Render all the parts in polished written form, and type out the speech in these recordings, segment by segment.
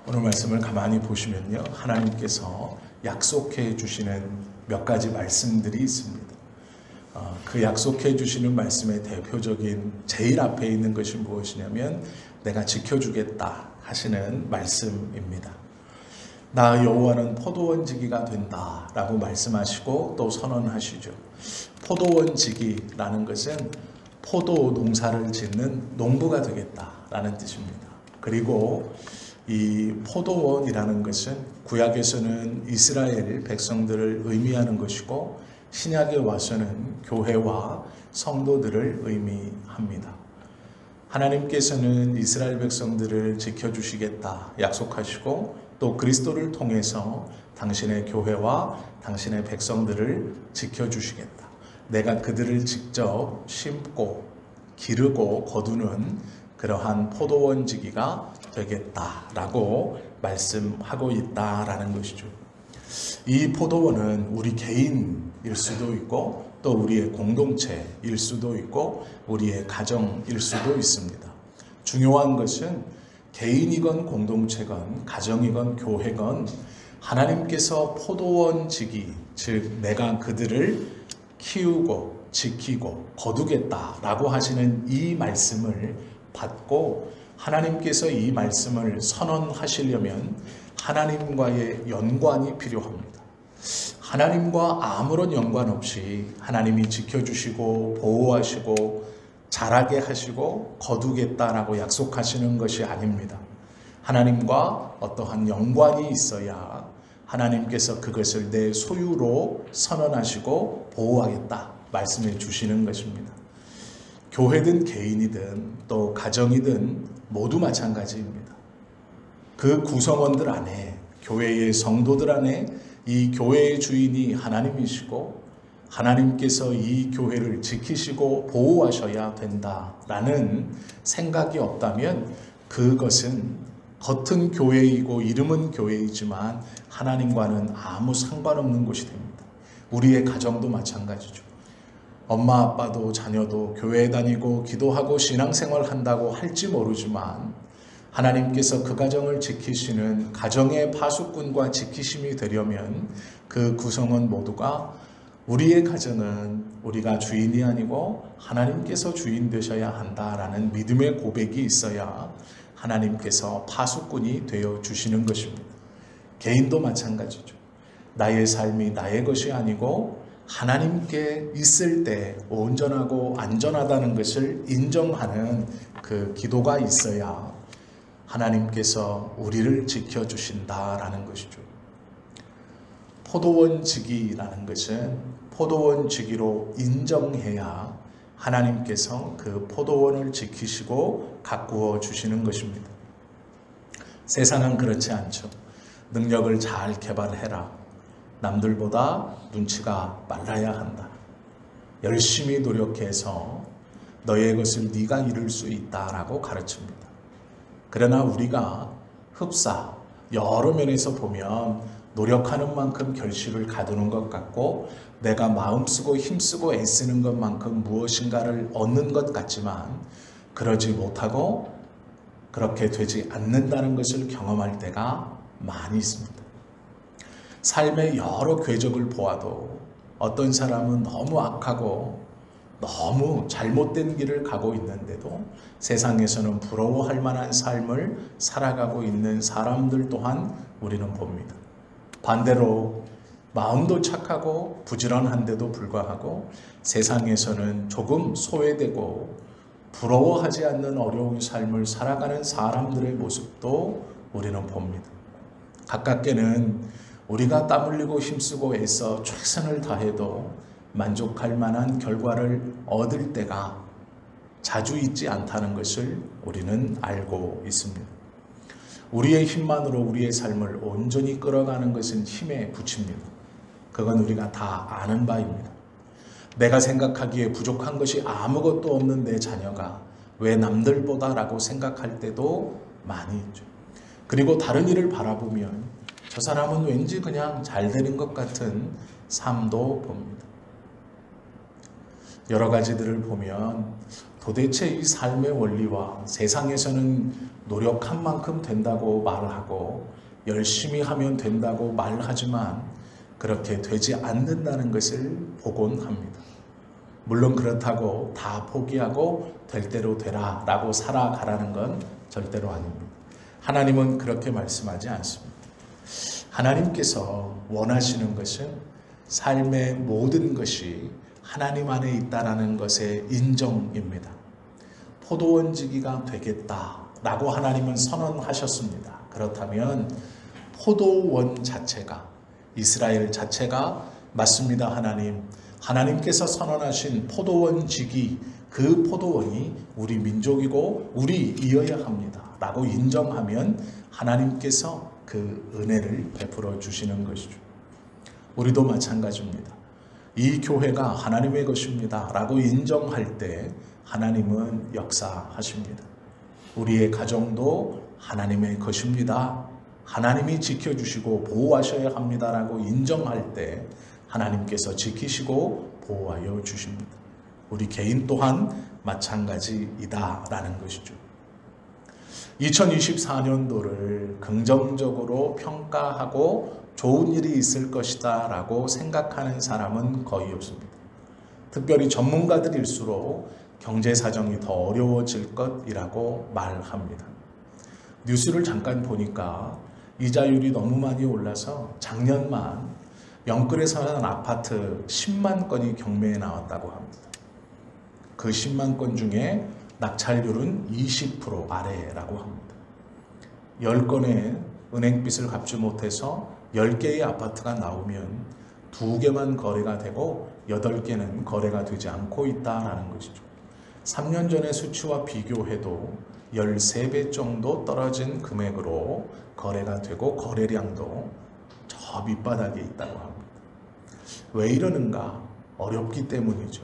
오늘 말씀을 가만히 보시면요, 하나님께서 약속해 주시는 몇 가지 말씀들이 있습니다. 그 약속해 주시는 말씀의 대표적인 제일 앞에 있는 것이 무엇이냐면 내가 지켜주겠다 하시는 말씀입니다. 나 여호와는 포도원지기가 된다 라고 말씀하시고 또 선언하시죠. 포도원지기라는 것은 포도 농사를 짓는 농부가 되겠다 라는 뜻입니다. 그리고 이 포도원이라는 것은 구약에서는 이스라엘 백성들을 의미하는 것이고 신약에 와서는 교회와 성도들을 의미합니다. 하나님께서는 이스라엘 백성들을 지켜주시겠다 약속하시고 또 그리스도를 통해서 당신의 교회와 당신의 백성들을 지켜주시겠다. 내가 그들을 직접 심고 기르고 거두는 그러한 포도원지기가 되겠다라고 말씀하고 있다라는 것이죠. 이 포도원은 우리 개인일 수도 있고 또 우리의 공동체일 수도 있고 우리의 가정일 수도 있습니다. 중요한 것은 개인이건 공동체건 가정이건 교회건 하나님께서 포도원지기, 즉 내가 그들을 키우고 지키고 거두겠다라고 하시는 이 말씀을 받고 하나님께서 이 말씀을 선언하시려면 하나님과의 연관이 필요합니다. 하나님과 아무런 연관 없이 하나님이 지켜주시고 보호하시고 자라게 하시고 거두겠다라고 약속하시는 것이 아닙니다. 하나님과 어떠한 연관이 있어야 하나님께서 그것을 내 소유로 선언하시고 보호하겠다 말씀해 주시는 것입니다. 교회든 개인이든 또 가정이든 모두 마찬가지입니다. 그 구성원들 안에, 교회의 성도들 안에 이 교회의 주인이 하나님이시고 하나님께서 이 교회를 지키시고 보호하셔야 된다라는 생각이 없다면 그것은 겉은 교회이고 이름은 교회이지만 하나님과는 아무 상관없는 곳이 됩니다. 우리의 가정도 마찬가지죠. 엄마 아빠도 자녀도 교회에 다니고 기도하고 신앙생활 한다고 할지 모르지만 하나님께서 그 가정을 지키시는 가정의 파수꾼과 지키심이 되려면 그 구성원 모두가 우리의 가정은 우리가 주인이 아니고 하나님께서 주인 되셔야 한다라는 믿음의 고백이 있어야 하나님께서 파수꾼이 되어 주시는 것입니다. 개인도 마찬가지죠. 나의 삶이 나의 것이 아니고 하나님께 있을 때 온전하고 안전하다는 것을 인정하는 그 기도가 있어야 하나님께서 우리를 지켜주신다라는 것이죠. 포도원지기라는 것은 포도원지기로 인정해야 하나님께서 그 포도원을 지키시고 가꾸어 주시는 것입니다. 세상은 그렇지 않죠. 능력을 잘 개발해라. 남들보다 눈치가 빨라야 한다. 열심히 노력해서 너의 것을 네가 이룰 수 있다라고 가르칩니다. 그러나 우리가 흡사 여러 면에서 보면 노력하는 만큼 결실을 가두는 것 같고 내가 마음쓰고 힘쓰고 애쓰는 것만큼 무엇인가를 얻는 것 같지만 그러지 못하고 그렇게 되지 않는다는 것을 경험할 때가 많이 있습니다. 삶의 여러 궤적을 보아도 어떤 사람은 너무 악하고 너무 잘못된 길을 가고 있는데도 세상에서는 부러워할 만한 삶을 살아가고 있는 사람들 또한 우리는 봅니다. 반대로 마음도 착하고 부지런한데도 불구하고 세상에서는 조금 소외되고 부러워하지 않는 어려운 삶을 살아가는 사람들의 모습도 우리는 봅니다. 가깝게는 우리가 땀 흘리고 힘쓰고 애써 최선을 다해도 만족할 만한 결과를 얻을 때가 자주 있지 않다는 것을 우리는 알고 있습니다. 우리의 힘만으로 우리의 삶을 온전히 끌어가는 것은 힘에 부칩니다. 그건 우리가 다 아는 바입니다. 내가 생각하기에 부족한 것이 아무것도 없는 내 자녀가 왜 남들보다라고 생각할 때도 많이 있죠. 그리고 다른 일을 바라보면 저 사람은 왠지 그냥 잘 되는 것 같은 삶도 봅니다. 여러 가지들을 보면 도대체 이 삶의 원리와 세상에서는 노력한 만큼 된다고 말을 하고 열심히 하면 된다고 말하지만 그렇게 되지 않는다는 것을 보곤 합니다. 물론 그렇다고 다 포기하고 될 대로 되라 라고 살아가라는 건 절대로 아닙니다. 하나님은 그렇게 말씀하지 않습니다. 하나님께서 원하시는 것은 삶의 모든 것이 하나님 안에 있다는 것의 인정입니다. 포도원지기가 되겠다라고 하나님은 선언하셨습니다. 그렇다면 포도원 자체가, 이스라엘 자체가 맞습니다. 하나님께서 선언하신 포도원지기, 그 포도원이 우리 민족이고 우리이어야 합니다 라고 인정하면 하나님께서 그 은혜를 베풀어 주시는 것이죠. 우리도 마찬가지입니다. 이 교회가 하나님의 것입니다 라고 인정할 때 하나님은 역사하십니다. 우리의 가정도 하나님의 것입니다, 하나님이 지켜주시고 보호하셔야 합니다 라고 인정할 때 하나님께서 지키시고 보호하여 주십니다. 우리 개인 또한 마찬가지이다 라는 것이죠. 2024년도를 긍정적으로 평가하고 좋은 일이 있을 것이다 라고 생각하는 사람은 거의 없습니다. 특별히 전문가들일수록 경제 사정이 더 어려워질 것이라고 말합니다. 뉴스를 잠깐 보니까 이자율이 너무 많이 올라서 작년만 영끌에 사는 아파트 10만 건이 경매에 나왔다고 합니다. 그 10만 건 중에 낙찰률은 20% 아래라고 합니다. 10건의 은행빚을 갚지 못해서 10개의 아파트가 나오면 2개만 거래가 되고 8개는 거래가 되지 않고 있다는 것이죠. 3년 전의 수치와 비교해도 13배 정도 떨어진 금액으로 거래가 되고 거래량도 저 밑바닥에 있다고 합니다. 왜 이러는가? 어렵기 때문이죠.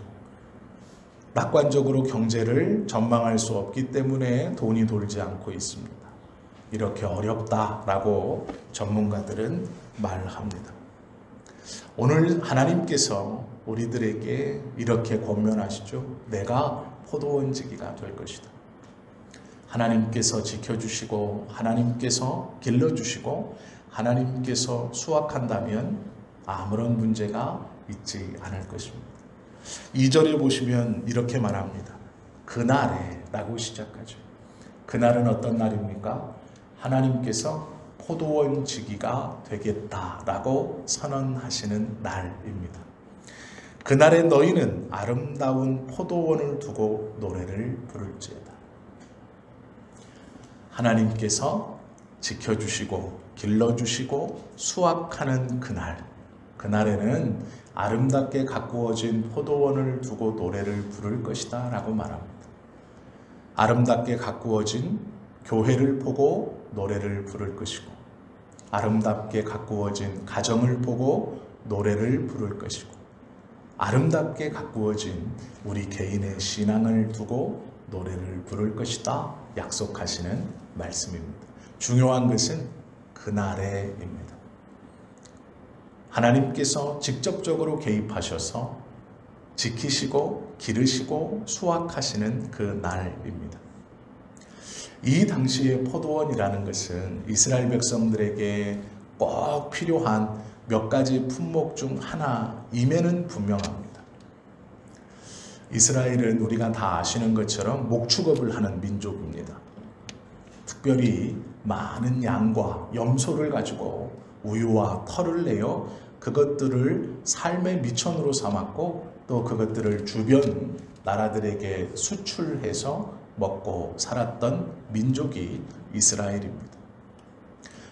낙관적으로 경제를 전망할 수 없기 때문에 돈이 돌지 않고 있습니다. 이렇게 어렵다라고 전문가들은 말합니다. 오늘 하나님께서 우리들에게 이렇게 권면하시죠. 내가 포도원지기가 될 것이다. 하나님께서 지켜주시고 하나님께서 길러주시고 하나님께서 수확한다면 아무런 문제가 있지 않을 것입니다. 2절에 보시면 이렇게 말합니다. 그날에 라고 시작하죠. 그날은 어떤 날입니까? 하나님께서 포도원 지기가 되겠다라고 선언하시는 날입니다. 그날에 너희는 아름다운 포도원을 두고 노래를 부를지어다. 하나님께서 지켜주시고 길러주시고 수확하는 그날에는 아름답게 가꾸어진 포도원을 두고 노래를 부를 것이다 라고 말합니다. 아름답게 가꾸어진 교회를 보고 노래를 부를 것이고 아름답게 가꾸어진 가정을 보고 노래를 부를 것이고 아름답게 가꾸어진 우리 개인의 신앙을 두고 노래를 부를 것이다 약속하시는 말씀입니다. 중요한 것은 그날에입니다. 하나님께서 직접적으로 개입하셔서 지키시고 기르시고 수확하시는 그 날입니다. 이 당시의 포도원이라는 것은 이스라엘 백성들에게 꼭 필요한 몇 가지 품목 중 하나임에는 분명합니다. 이스라엘은 우리가 다 아시는 것처럼 목축업을 하는 민족입니다. 특별히 많은 양과 염소를 가지고 우유와 털을 내어 그것들을 삶의 미천으로 삼았고 또 그것들을 주변 나라들에게 수출해서 먹고 살았던 민족이 이스라엘입니다.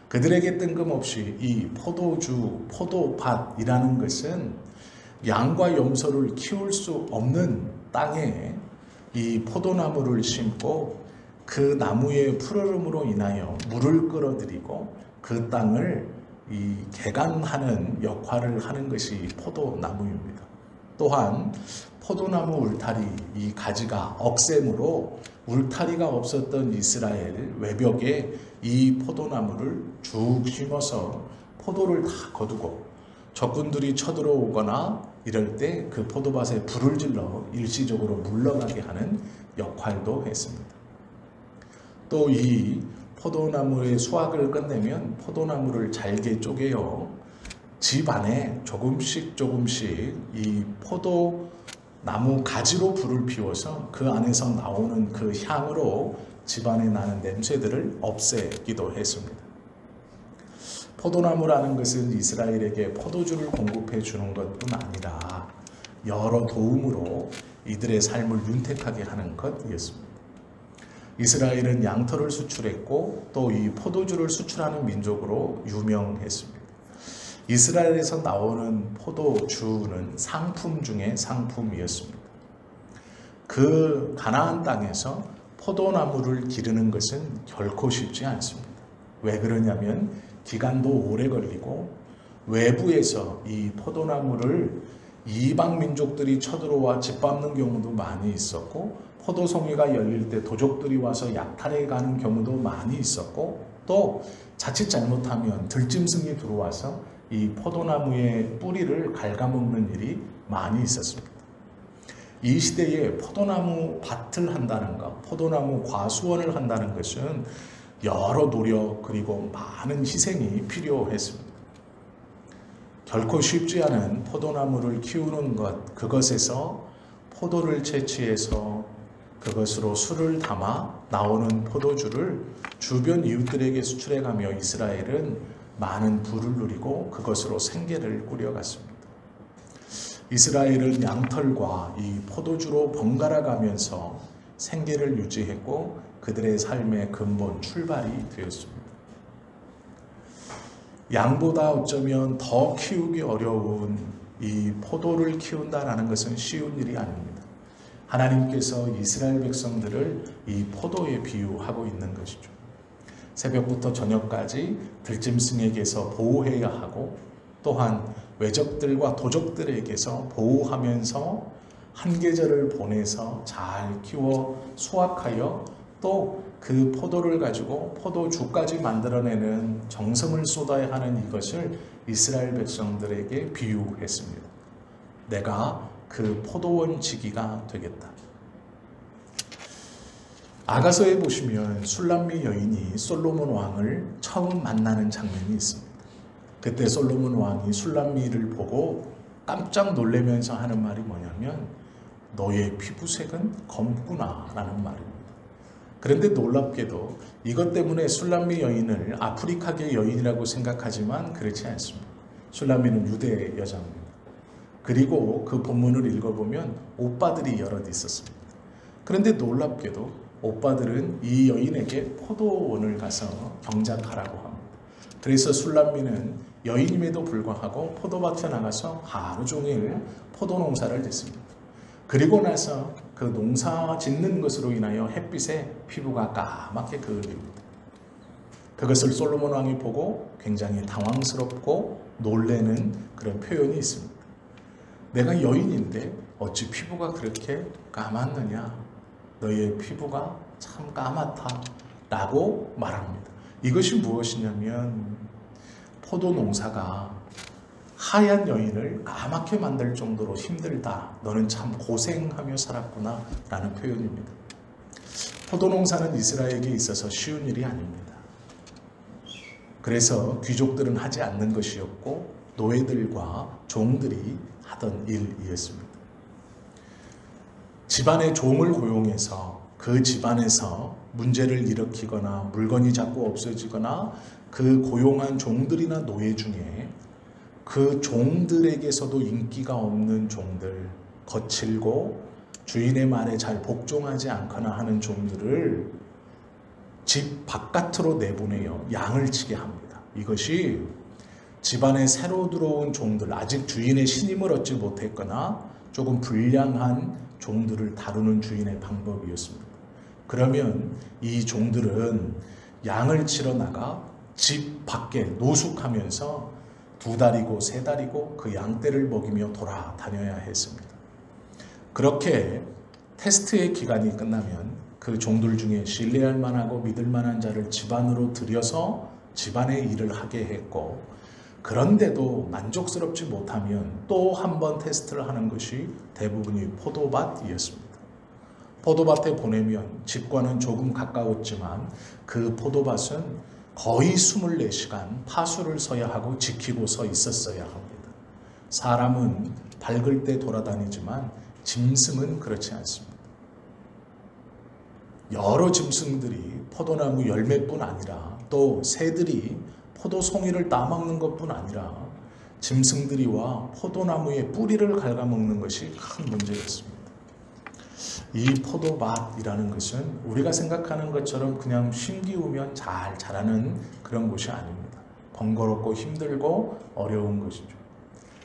그들에게 뜬금없이 이 포도주, 포도밭이라는 것은 양과 염소를 키울 수 없는 땅에 이 포도나무를 심고 그 나무의 푸르름으로 인하여 물을 끌어들이고 그 땅을 이 개간하는 역할을 하는 것이 포도나무입니다. 또한 포도나무 울타리 이 가지가 억샘으로 울타리가 없었던 이스라엘 외벽에 이 포도나무를 쭉 심어서 포도를 다 거두고 적군들이 쳐들어오거나 이럴 때 그 포도밭에 불을 질러 일시적으로 물러가게 하는 역할도 했습니다. 또 이 포도나무의 수확을 끝내면 포도나무를 잘게 쪼개어 집 안에 조금씩 이 포도나무 가지로 불을 피워서 그 안에서 나오는 그 향으로 집 안에 나는 냄새들을 없애기도 했습니다. 포도나무라는 것은 이스라엘에게 포도주를 공급해 주는 것뿐 아니라 여러 도움으로 이들의 삶을 윤택하게 하는 것이었습니다. 이스라엘은 양털을 수출했고 또 이 포도주를 수출하는 민족으로 유명했습니다. 이스라엘에서 나오는 포도주는 상품 중에 상품이었습니다. 그 가나안 땅에서 포도나무를 기르는 것은 결코 쉽지 않습니다. 왜 그러냐면 기간도 오래 걸리고 외부에서 이 포도나무를 이방 민족들이 쳐들어와 짓밟는 경우도 많이 있었고, 포도송이가 열릴 때 도적들이 와서 약탈해 가는 경우도 많이 있었고, 또 자칫 잘못하면 들짐승이 들어와서 이 포도나무의 뿌리를 갉아먹는 일이 많이 있었습니다. 이 시대에 포도나무 밭을 한다는 것, 포도나무 과수원을 한다는 것은 여러 노력 그리고 많은 희생이 필요했습니다. 결코 쉽지 않은 포도나무를 키우는 것, 그것에서 포도를 채취해서 그것으로 술을 담아 나오는 포도주를 주변 이웃들에게 수출해가며 이스라엘은 많은 부를 누리고 그것으로 생계를 꾸려갔습니다. 이스라엘은 양털과 이 포도주로 번갈아 가면서 생계를 유지했고 그들의 삶의 근본 출발이 되었습니다. 양보다 어쩌면 더 키우기 어려운 이 포도를 키운다라는 것은 쉬운 일이 아닙니다. 하나님께서 이스라엘 백성들을 이 포도에 비유하고 있는 것이죠. 새벽부터 저녁까지 들짐승에게서 보호해야 하고 또한 외적들과 도적들에게서 보호하면서 한 계절을 보내서 잘 키워 수확하여 또 그 포도를 가지고 포도주까지 만들어내는 정성을 쏟아야 하는 이것을 이스라엘 백성들에게 비유했습니다. 내가 그 포도원 지기가 되겠다. 아가서에 보시면 술람미 여인이 솔로몬 왕을 처음 만나는 장면이 있습니다. 그때 솔로몬 왕이 술람미를 보고 깜짝 놀라면서 하는 말이 뭐냐면 너의 피부색은 검구나 라는 말입니다. 그런데 놀랍게도 이것 때문에 술람미 여인을 아프리카계 여인이라고 생각하지만 그렇지 않습니다. 술람미는 유대 여자입니다. 그리고 그 본문을 읽어보면 오빠들이 여럿 있었습니다. 그런데 놀랍게도 오빠들은 이 여인에게 포도원을 가서 경작하라고 합니다. 그래서 술람미는 여인임에도 불구하고 포도밭에 나가서 하루 종일 포도 농사를 짓습니다. 그리고 나서 그 농사 짓는 것으로 인하여 햇빛에 피부가 까맣게 그을립니다. 그것을 솔로몬 왕이 보고 굉장히 당황스럽고 놀라는 그런 표현이 있습니다. 내가 여인인데 어찌 피부가 그렇게 까맣느냐? 너의 피부가 참 까맣다 라고 말합니다. 이것이 무엇이냐면 포도 농사가 하얀 여인을 까맣게 만들 정도로 힘들다. 너는 참 고생하며 살았구나 라는 표현입니다. 포도 농사는 이스라엘에게 있어서 쉬운 일이 아닙니다. 그래서 귀족들은 하지 않는 것이었고 노예들과 종들이 하던 일이었습니다. 집안의 종을 고용해서 그 집안에서 문제를 일으키거나 물건이 자꾸 없어지거나 그 고용한 종들이나 노예 중에 그 종들에게서도 인기가 없는 종들, 거칠고 주인의 말에 잘 복종하지 않거나 하는 종들을 집 바깥으로 내보내어 양을 치게 합니다. 이것이 집안에 새로 들어온 종들, 아직 주인의 신임을 얻지 못했거나 조금 불량한 종들을 다루는 주인의 방법이었습니다. 그러면 이 종들은 양을 치러 나가 집 밖에 노숙하면서 2달이고 3달이고 그 양떼를 먹이며 돌아다녀야 했습니다. 그렇게 테스트의 기간이 끝나면 그 종들 중에 신뢰할 만하고 믿을 만한 자를 집안으로 들여서 집안의 일을 하게 했고, 그런데도 만족스럽지 못하면 또 한 번 테스트를 하는 것이 대부분이 포도밭이었습니다. 포도밭에 보내면 집과는 조금 가까웠지만 그 포도밭은 거의 24시간 파수를 서야 하고 지키고 서 있었어야 합니다. 사람은 밝을 때 돌아다니지만 짐승은 그렇지 않습니다. 여러 짐승들이 포도나무 열매뿐 아니라 또 새들이 포도송이를 따먹는 것뿐 아니라 짐승들이 와 포도나무의 뿌리를 갉아먹는 것이 큰 문제였습니다. 이 포도밭이라는 것은 우리가 생각하는 것처럼 그냥 심기우면 잘 자라는 그런 곳이 아닙니다. 번거롭고 힘들고 어려운 것이죠.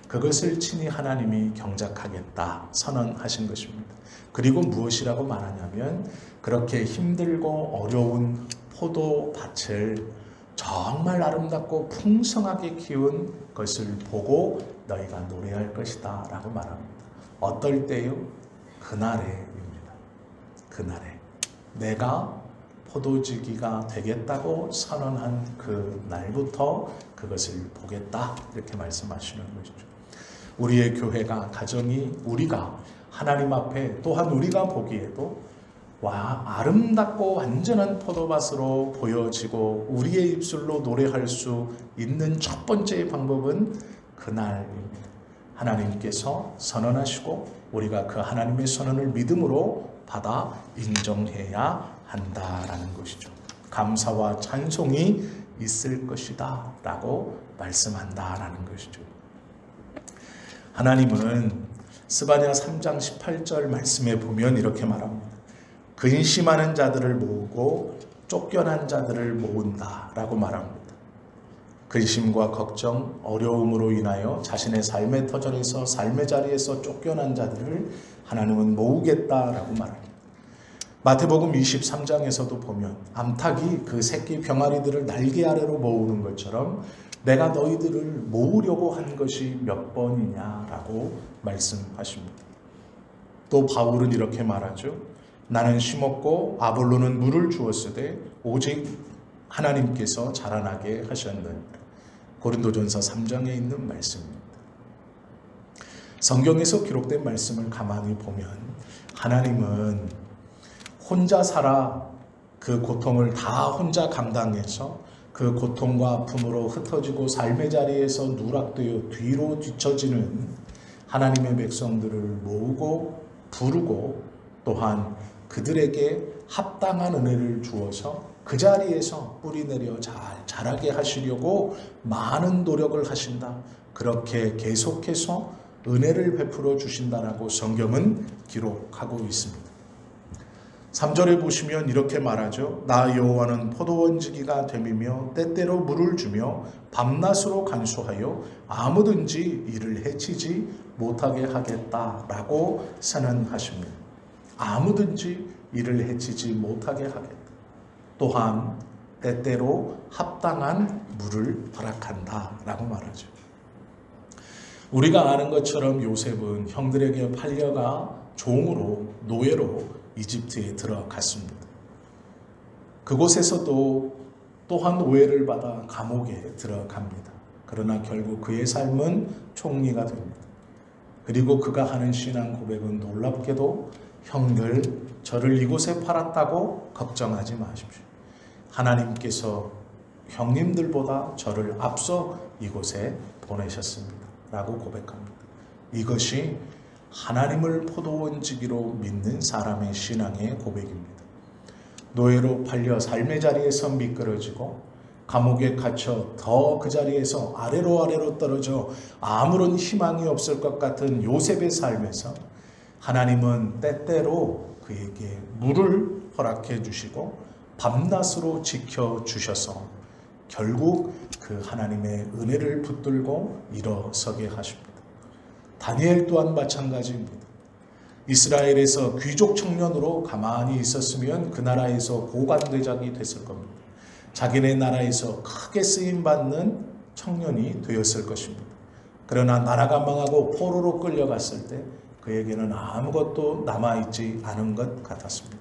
그것을 친히 하나님이 경작하겠다 선언하신 것입니다. 그리고 무엇이라고 말하냐면 그렇게 힘들고 어려운 포도밭을 정말 아름답고 풍성하게 키운 것을 보고 너희가 노래할 것이다 라고 말합니다. 어떨 때요? 그날에입니다. 그날에 내가 포도주기가 되겠다고 선언한 그 날부터 그것을 보겠다 이렇게 말씀하시는 것이죠. 우리의 교회가 가정이 우리가 하나님 앞에 또한 우리가 보기에도 아름답고 완전한 포도밭으로 보여지고 우리의 입술로 노래할 수 있는 첫 번째 방법은 그날입니다. 하나님께서 선언하시고 우리가 그 하나님의 선언을 믿음으로 받아 인정해야 한다라는 것이죠. 감사와 찬송이 있을 것이다 라고 말씀한다라는 것이죠. 하나님은 스바냐 3장 18절 말씀에 보면 이렇게 말합니다. 근심하는 자들을 모으고 쫓겨난 자들을 모은다 라고 말합니다. 근심과 걱정, 어려움으로 인하여 자신의 삶의 터전에서 삶의 자리에서 쫓겨난 자들을 하나님은 모으겠다라고 말합니다. 마태복음 23장에서도 보면 암탉이 그 새끼 병아리들을 날개 아래로 모으는 것처럼 내가 너희들을 모으려고 한 것이 몇 번이냐라고 말씀하십니다. 또 바울은 이렇게 말하죠. 나는 심었고 아볼로는 물을 주었으되 오직 하나님께서 자라나게 하셨느니라. 고린도전서 3장에 있는 말씀입니다. 성경에서 기록된 말씀을 가만히 보면 하나님은 혼자 살아 그 고통을 다 혼자 감당해서 그 고통과 아픔으로 흩어지고 삶의 자리에서 누락되어 뒤로 뒤처지는 하나님의 백성들을 모으고 부르고 또한 그들에게 합당한 은혜를 주어서 그 자리에서 뿌리내려 잘 자라게 하시려고 많은 노력을 하신다. 그렇게 계속해서 은혜를 베풀어 주신다라고 성경은 기록하고 있습니다. 3절에 보시면 이렇게 말하죠. 나 여호와는 포도원지기가 됨이며 때때로 물을 주며 밤낮으로 간수하여 아무든지 이를 해치지 못하게 하겠다라고 선언하십니다. 아무든지 이를 해치지 못하게 하겠다. 또한 때때로 합당한 물을 허락한다라고 말하죠. 우리가 아는 것처럼 요셉은 형들에게 팔려가 종으로 노예로 이집트에 들어갔습니다. 그곳에서도 또한 오해를 받아 감옥에 들어갑니다. 그러나 결국 그의 삶은 총리가 됩니다. 그리고 그가 하는 신앙 고백은 놀랍게도 형들 저를 이곳에 팔았다고 걱정하지 마십시오. 하나님께서 형님들보다 저를 앞서 이곳에 보내셨습니다. 라고 고백합니다. 이것이 하나님을 포도원지기로 믿는 사람의 신앙의 고백입니다. 노예로 팔려 삶의 자리에서 미끄러지고 감옥에 갇혀 더 그 자리에서 아래로 떨어져 아무런 희망이 없을 것 같은 요셉의 삶에서 하나님은 때때로 그에게 물을 허락해 주시고 밤낮으로 지켜주셔서 결국 그 하나님의 은혜를 붙들고 일어서게 하십니다. 다니엘 또한 마찬가지입니다. 이스라엘에서 귀족 청년으로 가만히 있었으면 그 나라에서 고관대장이 됐을 겁니다. 자기네 나라에서 크게 쓰임받는 청년이 되었을 것입니다. 그러나 나라가 망하고 포로로 끌려갔을 때 그에게는 아무것도 남아있지 않은 것 같았습니다.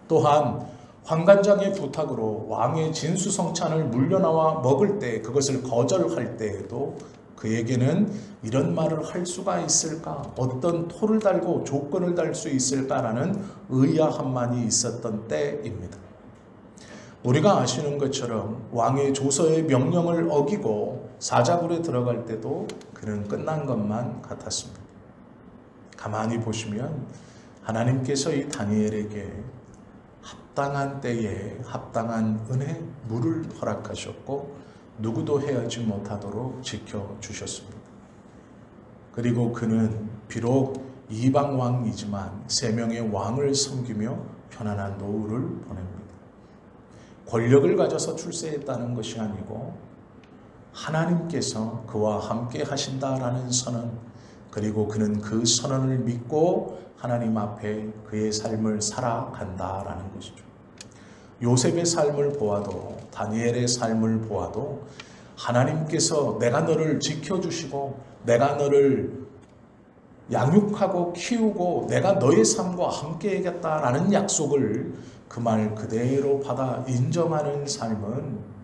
또한 환관장의 부탁으로 왕의 진수성찬을 물려나와 먹을 때 그것을 거절할 때에도 그에게는 이런 말을 할 수가 있을까? 어떤 토를 달고 조건을 달 수 있을까라는 의아함만이 있었던 때입니다. 우리가 아시는 것처럼 왕의 조서의 명령을 어기고 사자굴에 들어갈 때도 그는 끝난 것만 같았습니다. 가만히 보시면 하나님께서 이 다니엘에게 합당한 때에 합당한 은혜, 물을 허락하셨고 누구도 해하지 못하도록 지켜주셨습니다. 그리고 그는 비록 이방 왕이지만 3명의 왕을 섬기며 편안한 노후를 보냅니다. 권력을 가져서 출세했다는 것이 아니고 하나님께서 그와 함께 하신다라는 선언, 그리고 그는 그 선언을 믿고 하나님 앞에 그의 삶을 살아간다라는 것이죠. 요셉의 삶을 보아도, 다니엘의 삶을 보아도 하나님께서 내가 너를 지켜주시고 내가 너를 양육하고 키우고 내가 너의 삶과 함께 하겠다라는 약속을 그 말 그대로 받아 인정하는 삶은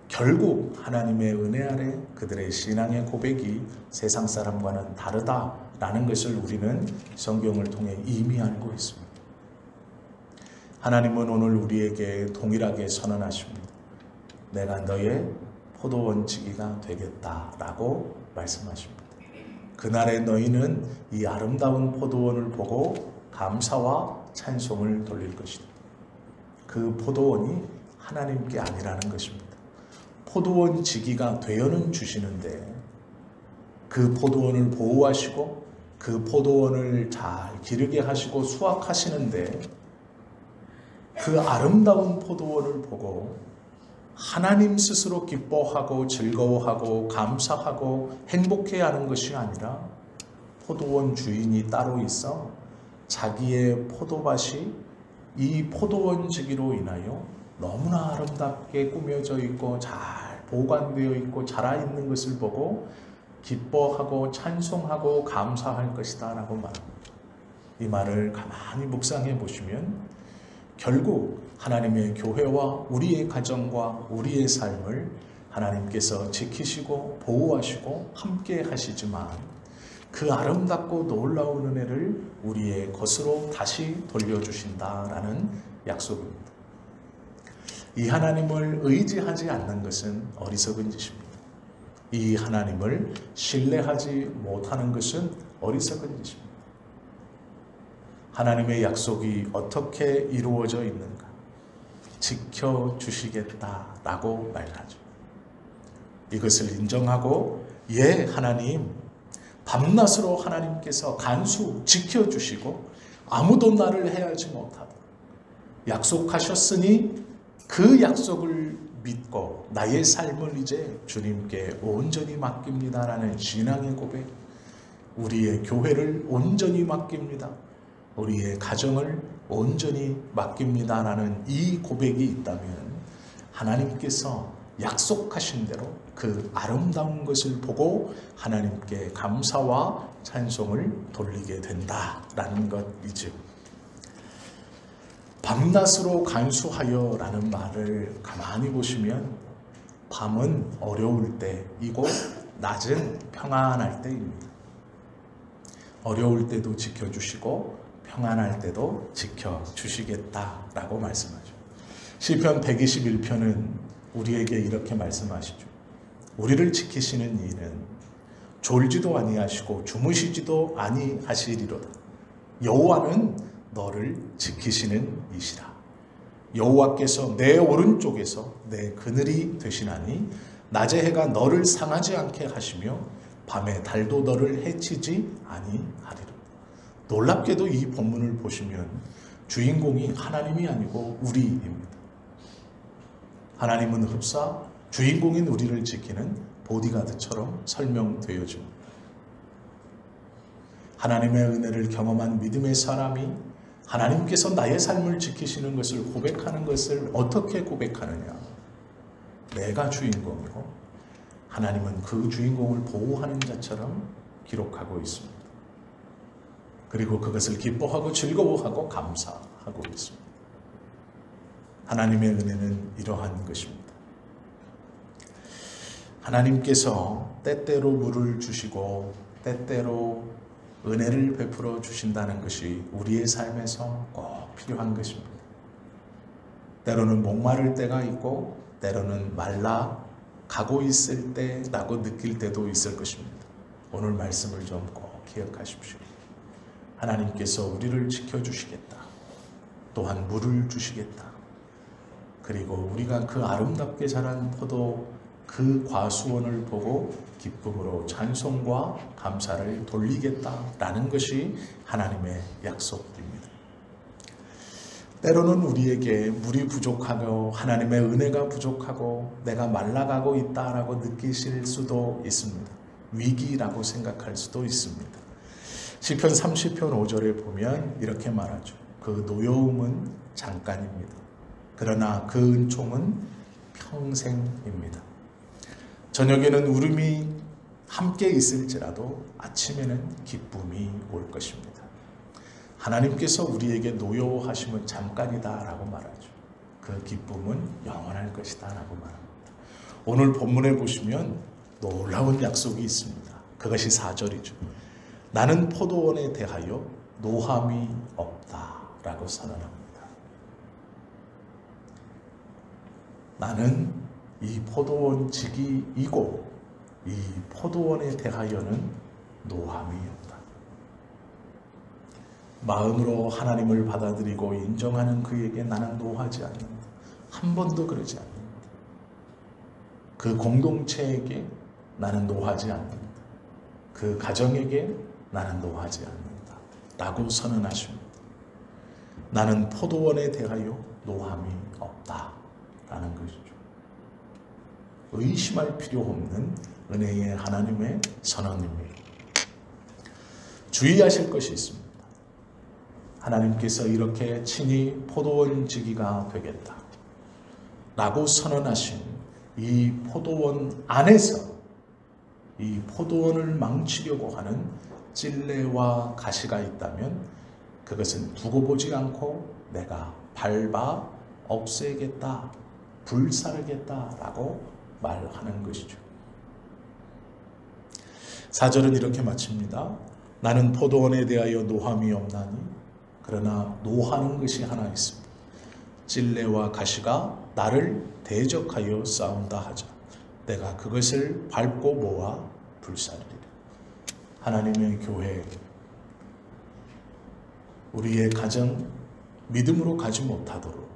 결국 하나님의 은혜 아래 그들의 신앙의 고백이 세상 사람과는 다르다라는 것을 우리는 성경을 통해 이미 알고 있습니다. 하나님은 오늘 우리에게 동일하게 선언하십니다. 내가 너의 포도원 지기가 되겠다라고 말씀하십니다. 그날에 너희는 이 아름다운 포도원을 보고 감사와 찬송을 돌릴 것이다. 그 포도원이 하나님께 아니라는 것입니다. 포도원 지기가 되어는 주시는데 그 포도원을 보호하시고 그 포도원을 잘 기르게 하시고 수확하시는데 그 아름다운 포도원을 보고 하나님 스스로 기뻐하고 즐거워하고 감사하고 행복해하는 것이 아니라 포도원 주인이 따로 있어 자기의 포도밭이 이 포도원 지기로 인하여 너무나 아름답게 꾸며져 있고 잘 보관되어 있고 자라있는 것을 보고 기뻐하고 찬송하고 감사할 것이다 라고 말합니다. 이 말을 가만히 묵상해 보시면 결국 하나님의 교회와 우리의 가정과 우리의 삶을 하나님께서 지키시고 보호하시고 함께 하시지만 그 아름답고 놀라운 은혜를 우리의 것으로 다시 돌려주신다라는 약속입니다. 이 하나님을 의지하지 않는 것은 어리석은 짓입니다. 이 하나님을 신뢰하지 못하는 것은 어리석은 짓입니다. 하나님의 약속이 어떻게 이루어져 있는가? 지켜주시겠다라고 말하죠. 이것을 인정하고 예 하나님, 밤낮으로 하나님께서 간수 지켜주시고 아무도 나를 해하지 못하도록 약속하셨으니 그 약속을 믿고 나의 삶을 이제 주님께 온전히 맡깁니다라는 신앙의 고백, 우리의 교회를 온전히 맡깁니다, 우리의 가정을 온전히 맡깁니다라는 이 고백이 있다면 하나님께서 약속하신 대로 그 아름다운 것을 보고 하나님께 감사와 찬송을 돌리게 된다라는 것이죠. 밤낮으로 간수하여 라는 말을 가만히 보시면 밤은 어려울 때이고 낮은 평안할 때입니다. 어려울 때도 지켜주시고 평안할 때도 지켜주시겠다라고 말씀하죠. 시편 121편은 우리에게 이렇게 말씀하시죠. 우리를 지키시는 이는 졸지도 아니하시고 주무시지도 아니하시리로다. 여호와는 너를 지키시는 이시라. 여호와께서 내 오른쪽에서 내 그늘이 되시나니 낮의 해가 너를 상하지 않게 하시며 밤에 달도 너를 해치지 아니하리라. 놀랍게도 이 본문을 보시면 주인공이 하나님이 아니고 우리입니다. 하나님은 흡사 주인공인 우리를 지키는 보디가드처럼 설명되어집니다. 하나님의 은혜를 경험한 믿음의 사람이 하나님께서 나의 삶을 지키시는 것을 고백하는 것을 어떻게 고백하느냐? 내가 주인공이고 하나님은 그 주인공을 보호하는 자처럼 기록하고 있습니다. 그리고 그것을 기뻐하고 즐거워하고 감사하고 있습니다. 하나님의 은혜는 이러한 것입니다. 하나님께서 때때로 물을 주시고 때때로 은혜를 베풀어 주신다는 것이 우리의 삶에서 꼭 필요한 것입니다. 때로는 목마를 때가 있고 때로는 말라 가고 있을 때라고 느낄 때도 있을 것입니다. 오늘 말씀을 좀 꼭 기억하십시오. 하나님께서 우리를 지켜주시겠다. 또한 물을 주시겠다. 그리고 우리가 그 아름답게 자란 포도 그 과수원을 보고 기쁨으로 찬송과 감사를 돌리겠다라는 것이 하나님의 약속입니다. 때로는 우리에게 물이 부족하고 하나님의 은혜가 부족하고 내가 말라가고 있다라고 느끼실 수도 있습니다. 위기라고 생각할 수도 있습니다. 시편 30편 5절에 보면 이렇게 말하죠. 그 노여움은 잠깐입니다. 그러나 그 은총은 평생입니다. 저녁에는 울음이 함께 있을지라도 아침에는 기쁨이 올 것입니다. 하나님께서 우리에게 노여워하심은 잠깐이다 라고 말하죠. 그 기쁨은 영원할 것이다 라고 말합니다. 오늘 본문에 보시면 놀라운 약속이 있습니다. 그것이 4절이죠. 나는 포도원에 대하여 노함이 없다 라고 선언합니다. 나는 이 포도원 지기이고 이 포도원에 대하여는 노함이 없다. 마음으로 하나님을 받아들이고 인정하는 그에게 나는 노하지 않는다. 한 번도 그러지 않는다. 그 공동체에게 나는 노하지 않는다. 그 가정에게 나는 노하지 않는다. 라고 선언하십니다. 나는 포도원에 대하여 노함이 없다. 라는 것이죠. 의심할 필요 없는 은혜의 하나님의 선언입니다. 주의하실 것이 있습니다. 하나님께서 이렇게 친히 포도원 지기가 되겠다 라고 선언하신 이 포도원 안에서 이 포도원을 망치려고 하는 찔레와 가시가 있다면 그것은 두고 보지 않고 내가 밟아 없애겠다, 불사르겠다 라고 말하는 것이죠. 4절은 이렇게 마칩니다. 나는 포도원에 대하여 노함이 없나니 그러나 노하는 것이 하나 있습니다. 찔레와 가시가 나를 대적하여 싸운다 하자. 내가 그것을 밟고 모아 불사르리라. 하나님의 교회, 우리의 가정 믿음으로 가지 못하도록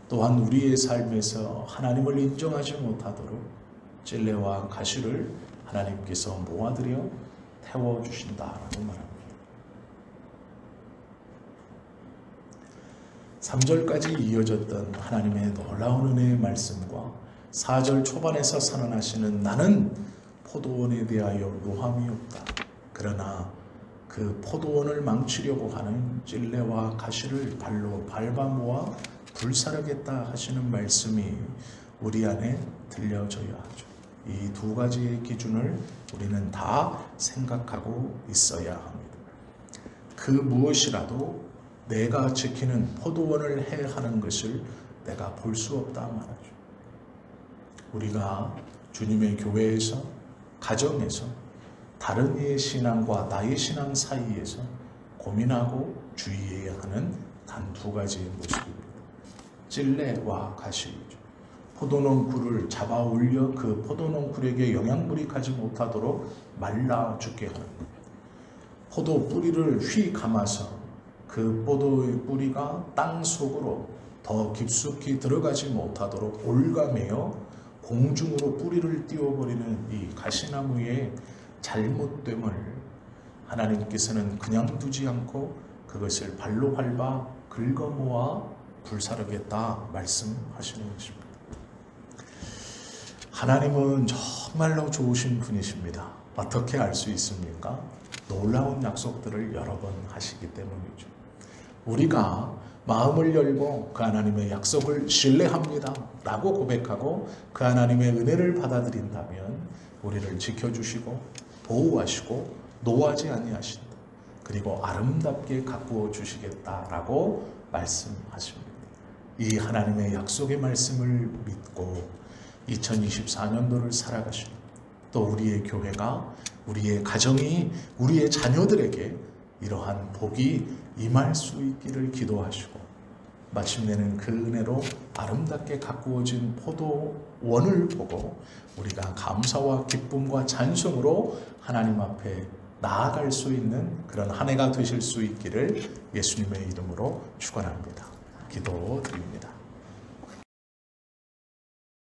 또한 우리의 삶에서 하나님을 인정하지 못하도록 찔레와 가시를 하나님께서 모아들여 태워주신다라고 말합니다. 3절까지 이어졌던 하나님의 놀라운 은혜의 말씀과 4절 초반에서 선언하시는 나는 포도원에 대하여 노함이 없다. 그러나 그 포도원을 망치려고 하는 찔레와 가시를 발로 밟아 모아 불사르겠다 하시는 말씀이 우리 안에 들려져야 하죠. 이 두 가지의 기준을 우리는 다 생각하고 있어야 합니다. 그 무엇이라도 내가 지키는 포도원을 해하는 것을 내가 볼 수 없다 말하죠. 우리가 주님의 교회에서, 가정에서 다른 이의 신앙과 나의 신앙 사이에서 고민하고 주의해야 하는 단 두 가지의 모습입니다. 찔레와 가시이죠. 포도농 굴을 잡아 올려 그 포도농 굴에게 영양분이 가지 못하도록 말라 죽게 하는 겁니다. 포도 뿌리를 휘 감아서 그 포도의 뿌리가 땅 속으로 더 깊숙이 들어가지 못하도록 올가매어 공중으로 뿌리를 띄워버리는 이 가시나무의 잘못됨을 하나님께서는 그냥 두지 않고 그것을 발로 밟아 긁어모아 불사르겠다 말씀하시는 것입니다. 하나님은 정말로 좋으신 분이십니다. 어떻게 알 수 있습니까? 놀라운 약속들을 여러 번 하시기 때문이죠. 우리가 마음을 열고 그 하나님의 약속을 신뢰합니다 라고 고백하고 그 하나님의 은혜를 받아들인다면 우리를 지켜주시고 보호하시고 노하지 아니하신다. 그리고 아름답게 가꾸어 주시겠다라고 말씀하십니다. 이 하나님의 약속의 말씀을 믿고 2024년도를 살아가시고 또 우리의 교회가, 우리의 가정이, 우리의 자녀들에게 이러한 복이 임할 수 있기를 기도하시고 마침내는 그 은혜로 아름답게 가꾸어진 포도원을 보고 우리가 감사와 기쁨과 찬송으로 하나님 앞에 나아갈 수 있는 그런 한 해가 되실 수 있기를 예수님의 이름으로 축원합니다. 기도드립니다.